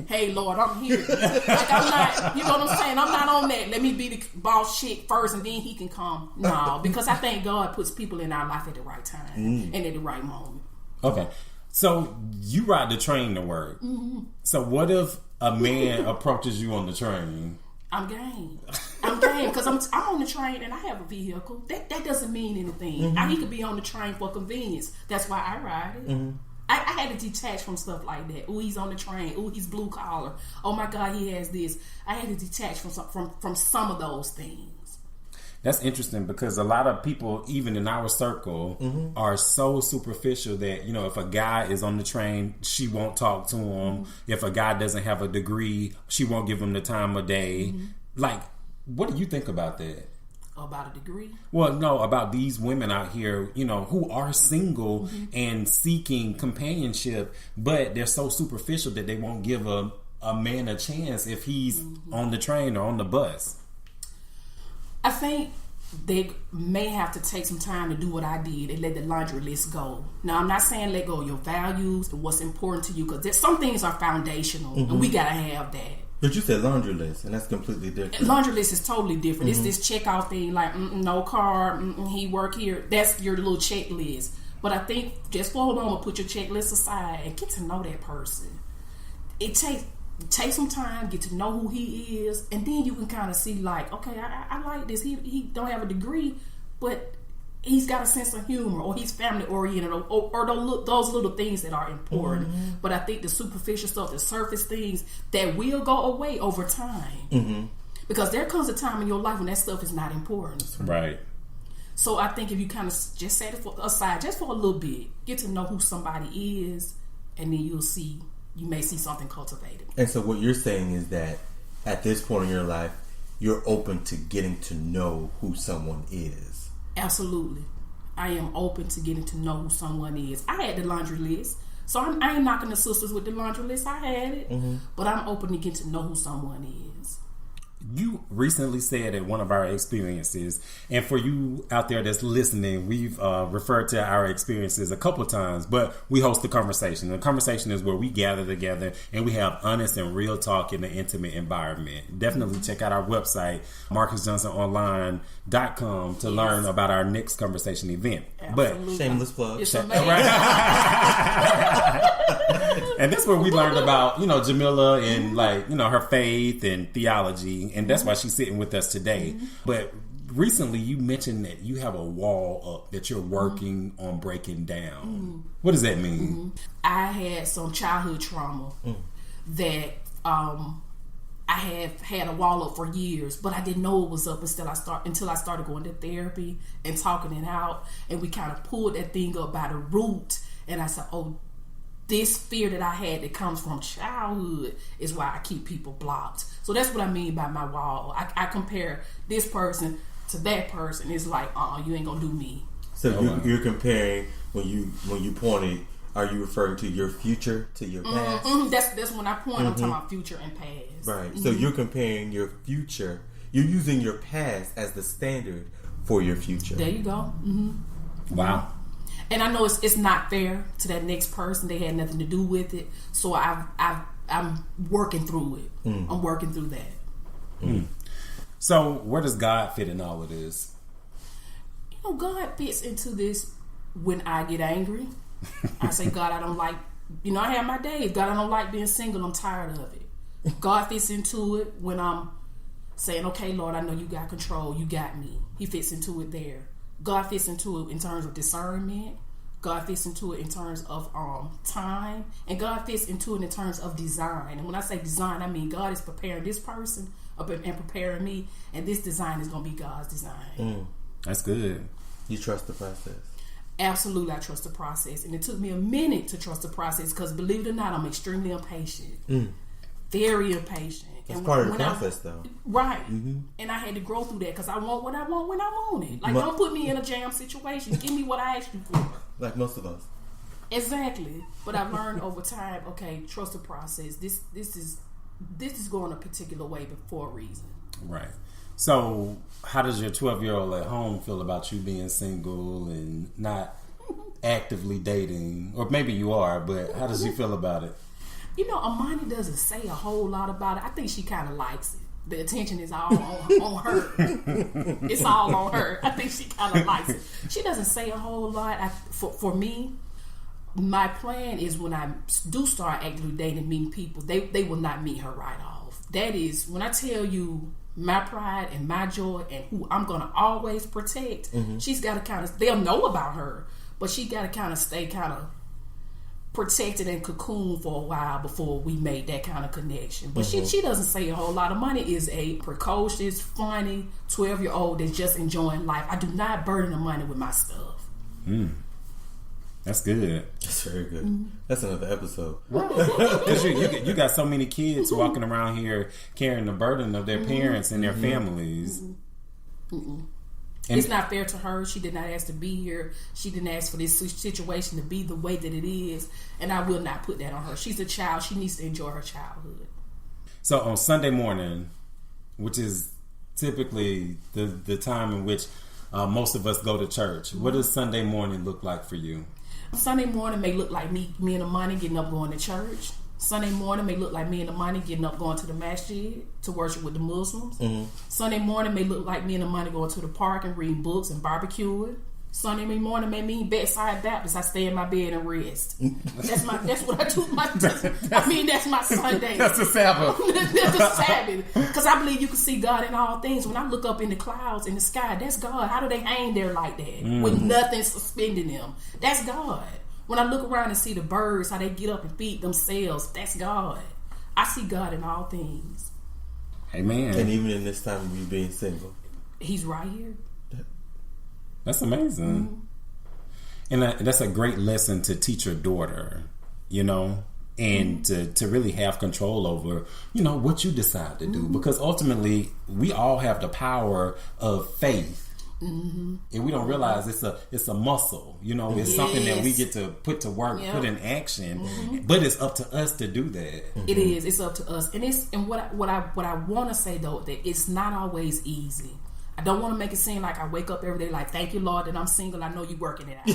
hey, Lord, I'm here. Like, I'm not, you know what I'm saying? I'm not on that. Let me be the boss chick first and then he can come. No, because I think God puts people in our life at the right time and at the right moment. Okay. So you ride the train to work. Mm-hmm. So what if a man approaches you on the train? I'm game. Because I'm on the train and I have a vehicle. That doesn't mean anything. He could be on the train for convenience. That's why I ride it. Mm-hmm. I had to detach from stuff like that. Ooh, he's on the train. Ooh, he's blue collar. Oh my God, he has this. I had to detach from some of those things. That's interesting because a lot of people, even in our circle, are so superficial that, you know, if a guy is on the train, she won't talk to him. If a guy doesn't have a degree, she won't give him the time of day. Like, what do you think about that? About a degree? Well, no, about these women out here, you know, who are single and seeking companionship, but they're so superficial that they won't give a man a chance if he's on the train or on the bus. I think they may have to take some time to do what I did and let the laundry list go. Now, I'm not saying let go of your values and what's important to you, because some things are foundational and we got to have that. But you said laundry list, and that's completely different. Laundry list is totally different. It's this checkout thing, like, no car, he work here. That's your little checklist. But I think just for a moment, put your checklist aside and get to know that person. It takes some time, get to know who he is, and then you can kind of see, like, okay, I like this. He don't have a degree, but he's got a sense of humor, or he's family oriented, or those little things that are important. But I think the superficial stuff, the surface things, that will go away over time. Because there comes a time in your life when that stuff is not important. Right. So I think if you kind of just set it aside just for a little bit, get to know who somebody is, and then you may see something cultivated. And so what you're saying is that at this point in your life, you're open to getting to know who someone is. Absolutely. I am open to getting to know who someone is. I had the laundry list, so I ain't knocking the sisters with the laundry list. I had it, but I'm open to get to know who someone is. You recently said at one of our experiences, and for you out there that's listening, we've referred to our experiences a couple of times, but we host a conversation. The conversation is where we gather together and we have honest and real talk in an intimate environment. Definitely check out our website, MarcusJohnsonOnline.com, to learn about our next conversation event. Absolutely. But shameless plug. And that's where we learned about, you know, Jameelah and, like, you know, her faith and theology, and that's why she's sitting with us today. But recently you mentioned that you have a wall up that you're working on breaking down. What does that mean? I had some childhood trauma that I have had a wall up for years, but I didn't know it was up until I started going to therapy and talking it out, and we kind of pulled that thing up by the root, and I said, oh, this fear that I had that comes from childhood is why I keep people blocked. So that's what I mean by my wall. I compare this person to that person. It's like, you ain't gonna do me. So you're comparing, when you pointed, are you referring to your future to your past? That's when I point. I'm talking about future and past. Right. So you're comparing your future. You're using your past as the standard for your future. There you go. Wow. And I know it's not fair to that next person. They had nothing to do with it. So I'm working through it. I'm working through that. So where does God fit in all of this? You know, God fits into this when I get angry. I say, God, I don't like, you know, I have my days. God, I don't like being single. I'm tired of it. God fits into it when I'm saying, okay, Lord, I know you got control. You got me. He fits into it there. God fits into it in terms of discernment. God fits into it in terms of time. And God fits into it in terms of design. And when I say design, I mean God is preparing this person and preparing me. And this design is going to be God's design. That's good. You trust the process? Absolutely, I trust the process. And it took me a minute to trust the process because, believe it or not, I'm extremely impatient. Very impatient. It's part of the process, though. Right. And I had to grow through that because I want what I want when I want it. Like, don't put me in a jam situation. Give me what I asked you for. Like most of us. Exactly. But I've learned over time, okay, trust the process. This is going a particular way, but for a reason. Right. So how does your 12-year-old at home feel about you being single and not actively dating? Or maybe you are, but how does she feel about it? Amani doesn't say a whole lot about it. I think she kind of likes it. The attention is all on her. It's all on her. I think she kind of likes it. She doesn't say a whole lot. For me, my plan is when I do start actively dating, meeting people, they will not meet her right off. That is, when I tell you my pride and my joy and who I'm going to always protect, she's got to they'll know about her, but she got to stay protected and cocoon for a while before we made that kind of connection. But she doesn't say a whole lot. Amani is a precocious, funny 12-year-old that's just enjoying life. I do not burden Amani with my stuff. That's good. That's very good. That's another episode. Because you got so many kids walking around here carrying the burden of their parents and their families. And it's not fair to her. She did not ask to be here. She didn't ask for this situation to be the way that it is. And I will not put that on her. She's a child. She needs to enjoy her childhood. So on Sunday morning, which is typically the time in which most of us go to church, what does Sunday morning look like for you? Sunday morning may look like me and Amani getting up going to church. Sunday morning may look like me and Amani getting up going to the masjid to worship with the Muslims. Sunday morning may look like me and Amani going to the park and reading books and barbecuing. Sunday morning may mean bedside Baptist. I stay in my bed and rest. That's what I do. That's my Sunday. That's the Sabbath. That's the Sabbath. Because I believe you can see God in all things. When I look up in the clouds in the sky, that's God. How do they hang there like that with nothing suspending them? That's God. When I look around and see the birds, how they get up and feed themselves, that's God. I see God in all things. Amen. And even in this time of you being single, He's right here. That's amazing. And that's a great lesson to teach your daughter, and to really have control over, what you decide to do. Because ultimately, we all have the power of faith. And we don't realize it's a muscle, it's something that we get to put to work, put in action, but it's up to us to do that. It is. It's up to us. And what I want to say though, that it's not always easy. I don't want to make it seem like I wake up every day like, thank you, Lord, that I'm single. I know you're working it out.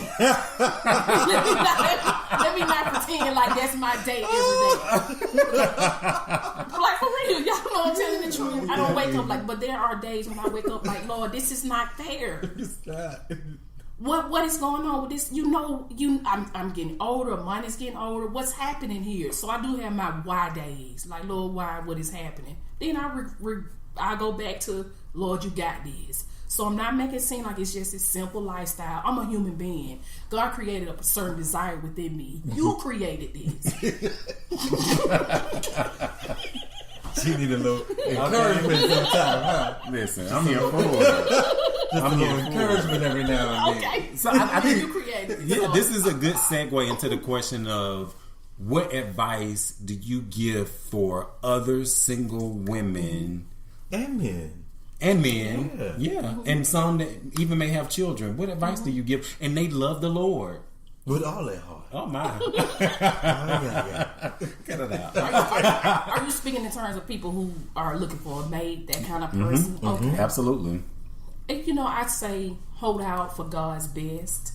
let me not pretend like that's my day every day. Like, for real, y'all know I'm telling the truth. I don't wake up like, but there are days when I wake up like, Lord, this is not fair. It's not. What is going on with this? I'm getting older. Money's getting older. What's happening here? So I do have my why days. Like, Lord, why? What is happening? Then I go back to, Lord, you got this. So I'm not making it seem like it's just a simple lifestyle. I'm a human being. God created a certain desire within me. You created this. She need a little encouragement sometime, huh? Listen, I'm here for it. Just a little encouragement every now and then. Okay. So I think you created it. Yeah, this is a good segue into the question of what advice do you give for other single women and men? And men, yeah. And some that even may have children. What advice do you give? And they love the Lord with all their heart. Oh my! Get it out. Are you speaking in terms of people who are looking for a mate, that kind of person? Okay, absolutely. And I'd say hold out for God's best.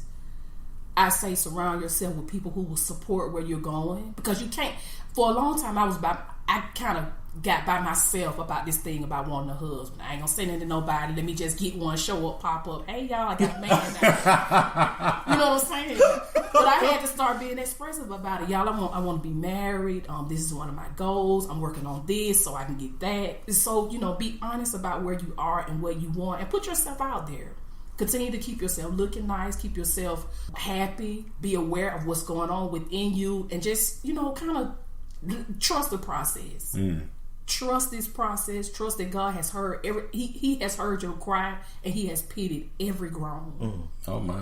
I say surround yourself with people who will support where you're going, because you can't. For a long time, I kind of got by myself about this thing about wanting a husband. I ain't gonna say nothing to nobody. Let me just get one, show up, pop up. Hey y'all, I got a man now. You know what I'm saying? But I had to start being expressive about it. Y'all, I want to be married. This is one of my goals. I'm working on this so I can get that. So be honest about where you are and what you want, and put yourself out there. Continue to keep yourself looking nice, keep yourself happy, be aware of what's going on within you, and just kind of trust the process. Trust this process. Trust that God has heard He has heard your cry, and He has pitied every groan. Oh my!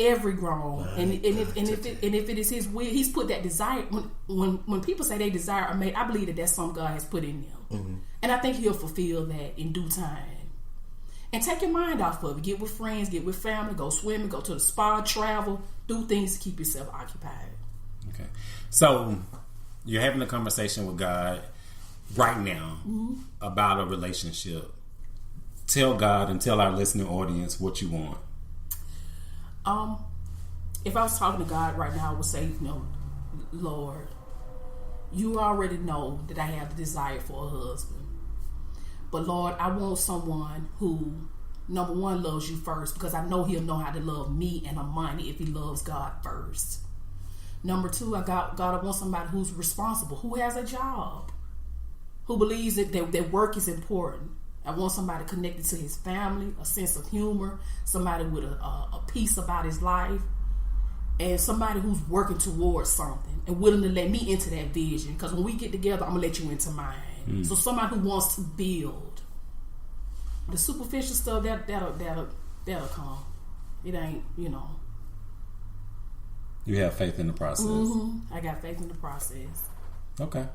Every groan, and if it is His will, He's put that desire. When people say they desire a mate, I believe that that's something God has put in them, and I think He'll fulfill that in due time. And take your mind off of it. Get with friends, get with family, go swimming, go to the spa, travel, do things to keep yourself occupied. Okay, so you're having a conversation with God right now about a relationship. Tell God and tell our listening audience what you want. If I was talking to God right now, I would say, Lord, You already know that I have the desire for a husband. But Lord, I want someone who, number one, loves you first, because I know he'll know how to love me and Amani if he loves God first. Number two, I want somebody who's responsible, who has a job, who believes that their work is important. I want somebody connected to his family, a sense of humor, somebody with a peace about his life, and somebody who's working towards something and willing to let me into that vision. Because when we get together, I'm going to let you into mine. So somebody who wants to build. The superficial stuff, that'll come. It ain't, You have faith in the process. Mm-hmm. I got faith in the process. Okay.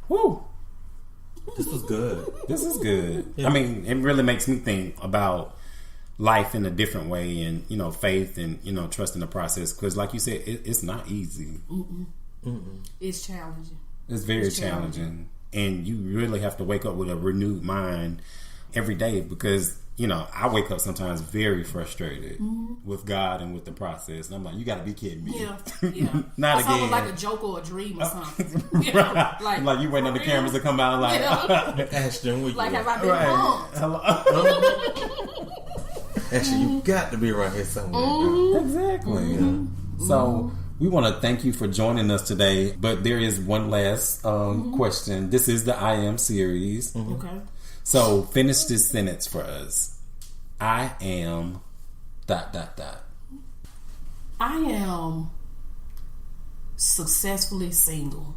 Woo. This was good. This is good. Yeah. I mean, it really makes me think about life in a different way, and faith, and trusting the process. Because, like you said, it's not easy. It's challenging. It's very challenging, and you really have to wake up with a renewed mind every day. Because I wake up sometimes very frustrated with God and with the process, and I'm like, you got to be kidding me. Yeah. Not it's again. Like a joke or a dream or something. Right. Like you waiting on the cameras to come out. Like, Ashton, like have I been pumped? Actually, you got to be around here somewhere. Exactly. So we want to thank you for joining us today. But there is one last question. This is the I Am series. Okay. So finish this sentence for us. I am ... I am successfully single.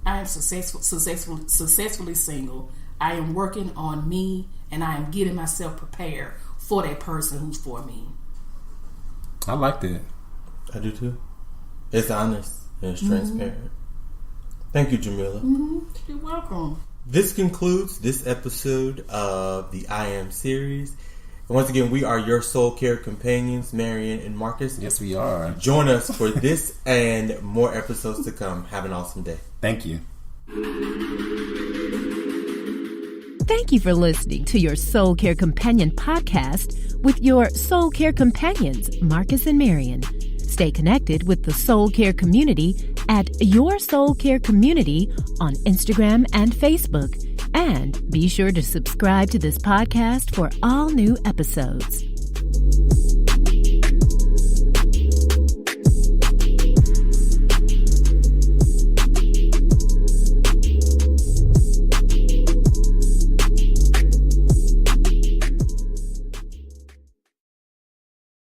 I am successfully single. I am working on me, and I am getting myself prepared for that person who's for me. I like that. I do too. It's honest and it's transparent. Thank you, Jameelah. You're welcome. This concludes this episode of the I Am series. And once again, we are your soul care companions, Marion and Marcus. Yes, we are. Join us for this and more episodes to come. Have an awesome day. Thank you. Thank you for listening to your Soul Care Companion podcast with your Soul Care Companions, Marcus and Marion. Stay connected with the Soul Care Community at YourSoulCareCommunity on Instagram and Facebook. And be sure to subscribe to this podcast for all new episodes.